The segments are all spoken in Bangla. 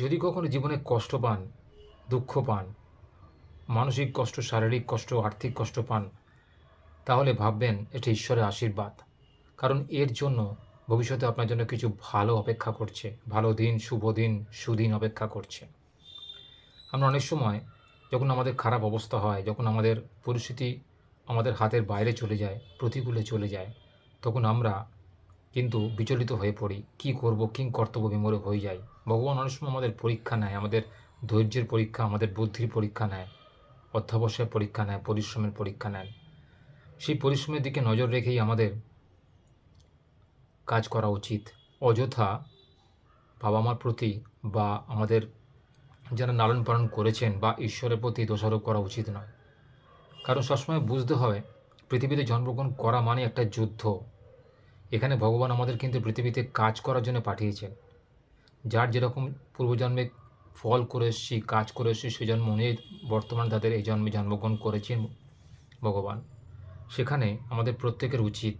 যদি কখনো জীবনে কষ্ট পান, দুঃখ পান, মানসিক কষ্ট, শারীরিক কষ্ট, আর্থিক কষ্ট পান, তাহলে ভাববেন এটা ঈশ্বরের আশীর্বাদ। কারণ এর জন্য ভবিষ্যতে আপনার জন্য কিছু ভালো অপেক্ষা করছে। ভালো দিন, শুভ দিন, সুদিন অপেক্ষা করছে। আমরা অনেক সময় যখন আমাদের খারাপ অবস্থা হয়, যখন আমাদের পরিস্থিতি আমাদের হাতের বাইরে চলে যায়, প্রতিকূলে চলে যায়, তখন আমরা কিন্তু বিচলিত হয়ে পড়ি। কী করব? কিং কর্তব্য বিমূঢ় হয়ে যাই। ভগবান অনেক সময় আমাদের পরীক্ষা নেয়, আমাদের ধৈর্যের পরীক্ষা, আমাদের বুদ্ধির পরীক্ষা নেয়, অধ্যবসায়ের পরীক্ষা নেয়, পরিশ্রমের পরীক্ষা নেন। সেই পরিশ্রমের দিকে নজর রেখেই আমাদের কাজ করা উচিত। অযথা বাবা-মার প্রতি বা আমাদের যারা লালন-পালন করেছেন বা ঈশ্বরের প্রতি দোষারোপ করা উচিত নয়। কারণ সবসময় বুঝতে হবে পৃথিবীতে জন্মগ্রহণ করা মানে একটা যুদ্ধ। এখানে ভগবান আমাদের কিন্তু পৃথিবীতে কাজ করার জন্য পাঠিয়েছেন। যার যেরকম পূর্বজন্মে ফল করে এসেছি, কাজ করে এসেছি, সে জন্ম অনুযায়ী বর্তমান তাদের এই জন্মে জন্মগ্রহণ করেছেন ভগবান। সেখানে আমাদের প্রত্যেকের উচিত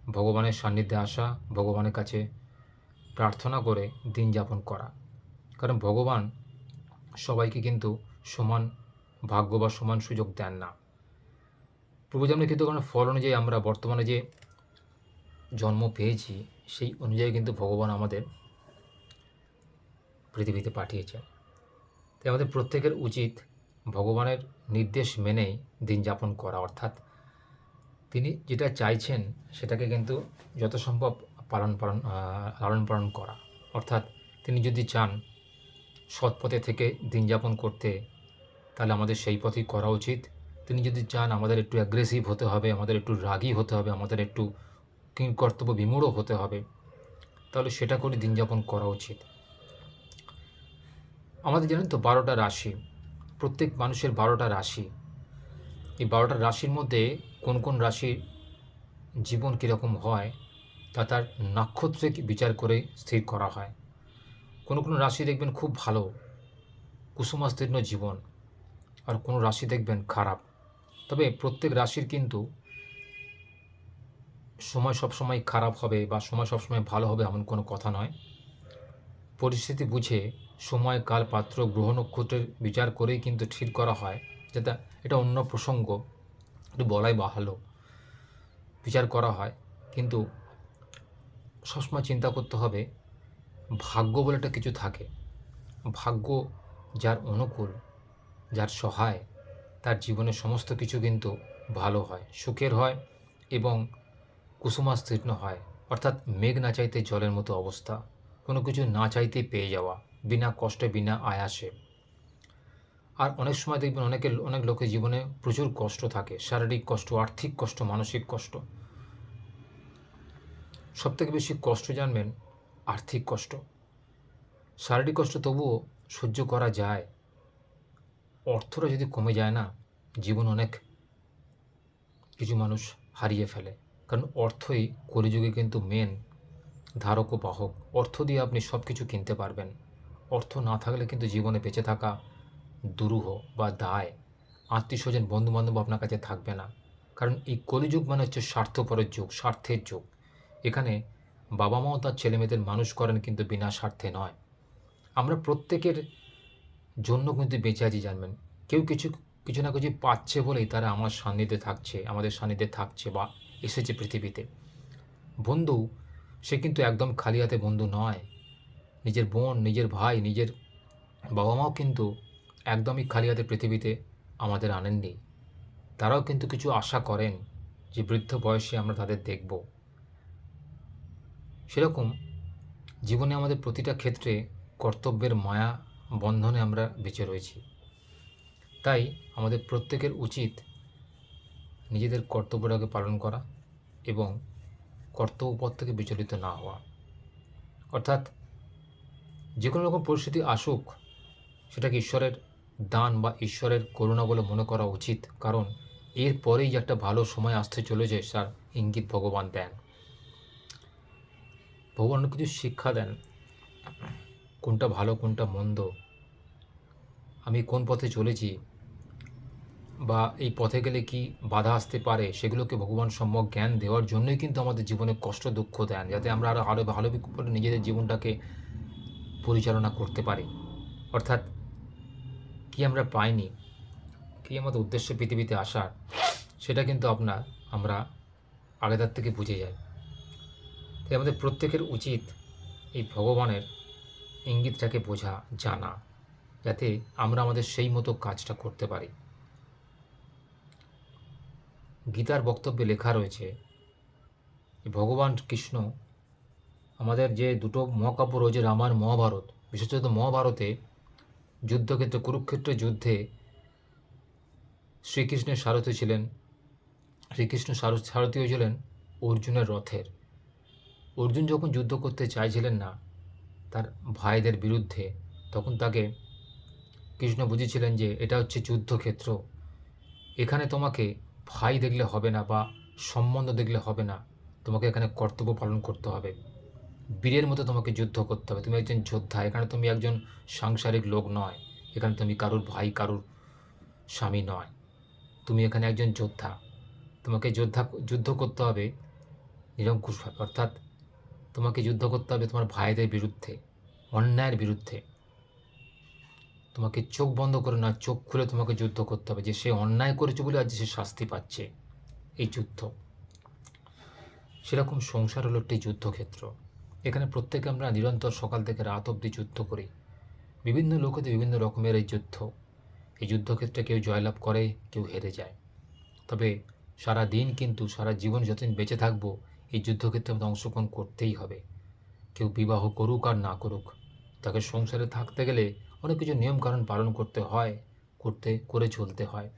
ভগবানের সান্নিধ্যে আসা, ভগবানের কাছে প্রার্থনা করে দিন যাপন করা। কারণ ভগবান সবাইকে কিন্তু সমান ভাগ্য বা সমান সুযোগ দেন না। পূর্বজন্মে কৃতকর্মের ফল অনুযায়ী আমরা বর্তমানে যে জন্ম পেয়েছি, সেই অনুযায়ী কিন্তু ভগবান আমাদের পৃথিবীতে পাঠিয়েছেন। তাই আমাদের প্রত্যেকের উচিত ভগবানের নির্দেশ মেনেই দিন যাপন করা, অর্থাৎ তিনি যেটা চাইছেন সেটাকে কিন্তু যত সম্ভব লালন পালন করা। অর্থাৎ তিনি যদি চান সৎ পথে থেকে দিন যাপন করতে, তাহলে আমাদের সেই পথেই করা উচিত। তিনি যদি চান আমাদের একটু অ্যাগ্রেসিভ হতে হবে, আমাদের একটু রাগী হতে হবে, আমাদের একটু কিংকর্তব্য বিমূঢ় হতে হবে, তাহলে সেটা করে দিন যাপন করা উচিত। আমাদের জানেন তো 12টা রাশি, প্রত্যেক মানুষের 12টা রাশি। এই 12টা রাশির মধ্যে কোন কোন রাশির জীবন কীরকম হয় তা তার নক্ষত্রে বিচার করে স্থির করা হয়। কোনো কোনো রাশি দেখবেন খুব ভালো, কুসুমাস্তীর্ণ জীবন, আর কোনো রাশি দেখবেন খারাপ। তবে প্রত্যেক রাশির কিন্তু সময় সবসময় খারাপ হবে বা সময় সবসময় ভালো হবে এমন কোনো কথা নয়। পরিস্থিতি বুঝে সময়, কাল, পাত্র, গ্রহ, নক্ষত্রের বিচার করেই কিন্তু ঠিক করা হয়। যেটা এটা অন্য প্রসঙ্গ, একটু বলাই বাহুল্য, বিচার করা হয়। কিন্তু সবসময় চিন্তা করতে হবে ভাগ্য বলে একটা কিছু থাকে। ভাগ্য যার অনুকূল, যার সহায়, তার জীবনের সমস্ত কিছু কিন্তু ভালো হয়, সুখের হয় এবং কুসুমাস্তীর্ণ হয়। অর্থাৎ মেঘ না চাইতে জলের মতো অবস্থা, কোনো কিছু না চাইতেই পেয়ে যাওয়া, বিনা কষ্টে, বিনা আয়াসে। আর অনেক সময় দেখবেন অনেক লোকের জীবনে প্রচুর কষ্ট থাকে, শারীরিক কষ্ট, আর্থিক কষ্ট, মানসিক কষ্ট। সবথেকে বেশি কষ্ট জানবেন আর্থিক কষ্ট। শারীরিক কষ্ট তবুও সহ্য করা যায়, অর্থটা যদি কমে যায় না, জীবন অনেক কিছু মানুষ হারিয়ে ফেলে। কারণ অর্থই কলিযুগে কিন্তু মেন ধারক ও বাহক। অর্থ দিয়ে আপনি সব কিছু কিনতে পারবেন। অর্থ না থাকলে কিন্তু জীবনে বেঁচে থাকা দুরূহ বা দায়। আত্মীয়স্বজন, বন্ধুবান্ধব আপনার কাছে থাকবে না। কারণ এই কলিযুগ মানে হচ্ছে স্বার্থপরের যুগ, স্বার্থের যুগ। এখানে বাবা মাও তার ছেলেমেয়েদের মানুষ করেন কিন্তু বিনা স্বার্থে নয়। আমরা প্রত্যেকের জন্য কিন্তু বেঁচে আছি জানবেন। কেউ কিছু না কিছু পাচ্ছে বলেই তারা আমার সান্নিধ্যে থাকছে, আমাদের সান্নিধ্যে থাকছে বা এসেছে পৃথিবীতে। বন্ধু, সে কিন্তু একদম খালি হাতে বন্ধু নয়। নিজের বোন, নিজের ভাই, নিজের বাবা মাও কিন্তু একদমই খালি হাতে পৃথিবীতে আমাদের আনেননি। তারাও কিন্তু কিছু আশা করেন যে বৃদ্ধ বয়সে আমরা তাদের দেখব। সেরকম জীবনে আমাদের প্রতিটা ক্ষেত্রে কর্তব্যের মায়া বন্ধনে আমরা বেঁচে রয়েছি। তাই আমাদের প্রত্যেকের উচিত নিজেদের কর্তব্যটাকে পালন করা এবং কর্তব্যপথ থেকে বিচলিত না হওয়া। অর্থাৎ যে কোনো রকম পরিস্থিতি আসুক, সেটাকে ঈশ্বরের দান বা ঈশ্বরের করুণা বলে মনে করা উচিত। কারণ এর পরেই যে একটা ভালো সময় আসতে চলেছে তার ইঙ্গিত ভগবান দেন। ভগবান অনেক কিছু শিক্ষা দেন, কোনটা ভালো কোনটা মন্দ, আমি কোন পথে চলেছি বা এই পথে গেলে কি বাধা আসতে পারে, সেগুলোকে ভগবান সম্যক জ্ঞান দেওয়ার জন্যই কিন্তু আমাদের জীবনে কষ্ট দুঃখ দেন, যাতে আমরা আরও ভালো করে নিজেদের জীবনটাকে পরিচালনা করতে পারি। অর্থাৎ কি আমরা পাইনি, কি আমাদের উদ্দেশ্য পৃথিবীতে আসার, সেটা কিন্তু আমরা আগেদার থেকে বুঝে যাই। তাই আমাদের প্রত্যেকের উচিত এই ভগবানের ইঙ্গিতটাকে বোঝা, জানা, যাতে আমরা আমাদের সেই মতো কাজটা করতে পারি। গীতার বক্তব্যে লেখা রয়েছে ভগবান কৃষ্ণ আমাদের যে দুটো মহাকাব্য রয়েছে রামায়ণ মহাভারত, বিশেষত মহাভারতে যুদ্ধক্ষেত্রে কুরুক্ষেত্রের যুদ্ধে শ্রীকৃষ্ণের সারথি ছিলেন, শ্রীকৃষ্ণ সারথি হয়েছিলেন অর্জুনের রথের। অর্জুন যখন যুদ্ধ করতে চাইছিলেন না তার ভাইদের বিরুদ্ধে, তখন তাকে কৃষ্ণ বুঝিয়েছিলেন যে এটা হচ্ছে যুদ্ধক্ষেত্র, এখানে তোমাকে ভাই দেখলে হবে না বা সম্বন্ধ দেখলে হবে না, তোমাকে এখানে কর্তব্য পালন করতে হবে, বীরের মতো তোমাকে যুদ্ধ করতে হবে, তুমি একজন যোদ্ধা, এখানে তুমি একজন সাংসারিক লোক নয়, এখানে তুমি কারুর ভাই কারুর স্বামী নয়, তুমি এখানে একজন যোদ্ধা, তোমাকে যুদ্ধ করতে হবে নিরঙ্কুশভাবে, অর্থাৎ তোমাকে যুদ্ধ করতে হবে তোমার ভাইদের বিরুদ্ধে, অন্যায়ের বিরুদ্ধে, তোমাকে চোখ বন্ধ করে না, চোখ খুলে তোমাকে যুদ্ধ করতে হবে যে সে অন্যায় করেছে বলে আজ সে শাস্তি পাচ্ছে, এই যুদ্ধ। সেরকম সংসার হলো একটি যুদ্ধক্ষেত্র, এখানে প্রত্যেকে আমরা নিরন্তর সকাল থেকে রাত অবধি যুদ্ধ করি, বিভিন্ন লোকেদের বিভিন্ন রকমের এই যুদ্ধক্ষেত্রে কেউ জয়লাভ করে, কেউ হেরে যায়। তবে সারা দিন কিন্তু সারা জীবন যতদিন বেঁচে থাকবো এই যুদ্ধক্ষেত্রে আমাদের অংশগ্রহণ করতেই হবে। কেউ বিবাহ করুক আর না করুক, তাকে সংসারে থাকতে গেলে অনেক কিছু নিয়মকানুন পালন করতে হয়, করে চলতে হয়,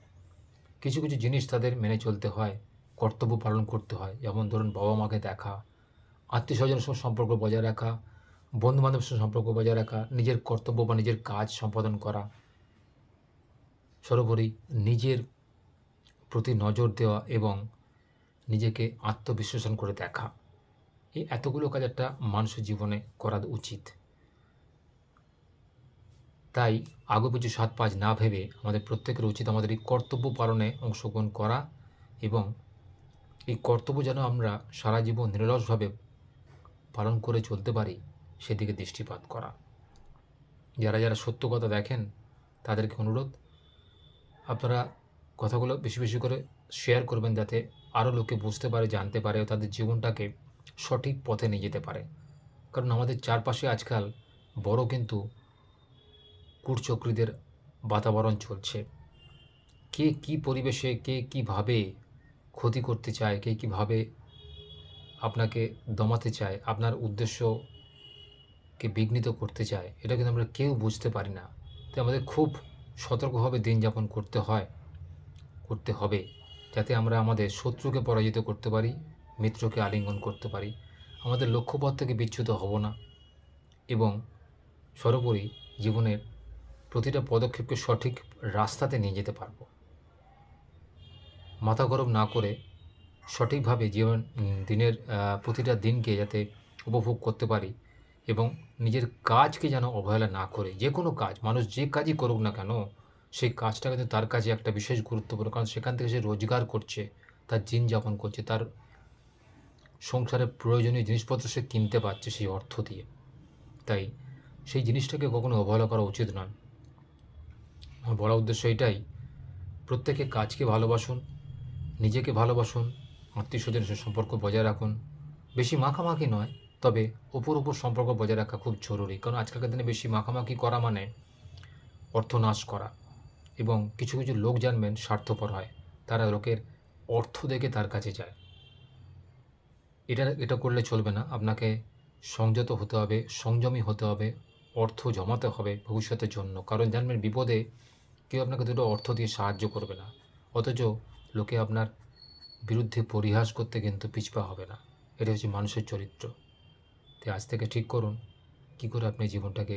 কিছু কিছু জিনিস তাদের মেনে চলতে হয়, কর্তব্য পালন করতে হয়, যেমন ধরুন বাবা মাকে দেখা, আত্মীয় স্বজনের সঙ্গে সম্পর্ক বজায় রাখা, বন্ধুবান্ধবের সঙ্গে সম্পর্ক বজায় রাখা, নিজের কর্তব্য বা নিজের কাজ সম্পাদন করা, সর্বোপরি নিজের প্রতি নজর দেওয়া এবং নিজেকে আত্মবিশ্লেষণ করে দেখা, এই এতগুলো কাজ একটা মানুষের জীবনে করা উচিত। তাই আগুপিছু সাত পাঁচ না ভেবে আমাদের প্রত্যেকের উচিত আমাদের এই কর্তব্য পালনে অংশগ্রহণ করা এবং এই কর্তব্য যেন আমরা সারা জীবন নিরলসভাবে পালন করে চলতে পারি সেদিকে দৃষ্টিপাত করা। যারা যারা সত্য কথা দেখেন তাদেরকে অনুরোধ, আপনারা কথাগুলো বেশি বেশি করে শেয়ার করবেন, যাতে আরও লোকে বুঝতে পারে, জানতে পারে ও তাদের জীবনটাকে সঠিক পথে নিয়ে যেতে পারে। কারণ আমাদের চারপাশে আজকাল বড় কিন্তু কুচক্রীদের বাতাবরণ চলছে। কে কী পরিবেশে, কে কীভাবে ক্ষতি করতে চায়, কে কীভাবে আপনাকে দমাতে চায়, আপনার উদ্দেশ্যকে বিঘ্নিত করতে চায়, এটা কিন্তু আমরা কেউ বুঝতে পারি না। তাই আমাদের খুব সতর্কভাবে দিন যাপন করতে হবে, যাতে আমরা আমাদের শত্রুকে পরাজিত করতে পারি, মিত্রকে আলিঙ্গন করতে পারি, আমাদের লক্ষ্যপথ থেকে বিচ্যুত হব না এবং সর্বোপরি জীবনের প্রতিটা পদক্ষেপকে সঠিক রাস্তাতে নিয়ে যেতে পারব। মাথা গরম না করে সঠিকভাবে দিনের প্রতিটা দিনকে যাতে উপভোগ করতে পারি এবং নিজের কাজকে যেন অবহেলা না করে, যে কোনো কাজ, মানুষ যে কাজই করুক না কেন সেই কাজটা কিন্তু তার কাছে একটা বিশেষ গুরুত্বপূর্ণ, কারণ সেখান থেকে সে রোজগার করছে, তার দিন যাপন করছে, তার সংসারের প্রয়োজনীয় জিনিসপত্র সে কিনতে পারছে সেই অর্থ দিয়ে। তাই সেই জিনিসটাকে কখনো অবহেলা করা উচিত নয়। আমার বলার উদ্দেশ্য এটাই, প্রত্যেকে কাজকে ভালোবাসুন, নিজেকে ভালোবাসুন, আত্মীয় স্বজনের সাথে সম্পর্ক বজায় রাখুন, বেশি মাখামাখি নয়, তবে ওপর সম্পর্ক বজায় রাখা খুব জরুরি। কারণ আজকালকার দিনে বেশি মাখামাখি করা মানে অর্থনাশ করা, এবং কিছু কিছু লোক জানবেন স্বার্থপর হয়, তারা লোকের অর্থ দেখে তার কাছে যায়। এটা করলে চলবে না, আপনাকে সংযত হতে হবে, সংযমী হতে হবে, অর্থ জমাতে হবে ভবিষ্যতের জন্য। কারণ জানবেন বিপদে কেউ আপনাকে দুটো অর্থ দিয়ে সাহায্য করবে না, অথচ লোকে আপনার বিরুদ্ধে পরিহাস করতে কিন্তু পিছপা হবে না। এটা হচ্ছে মানুষের চরিত্র। তাই আজ থেকে ঠিক করুন কী করে আপনি জীবনটাকে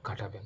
কাটাবেন।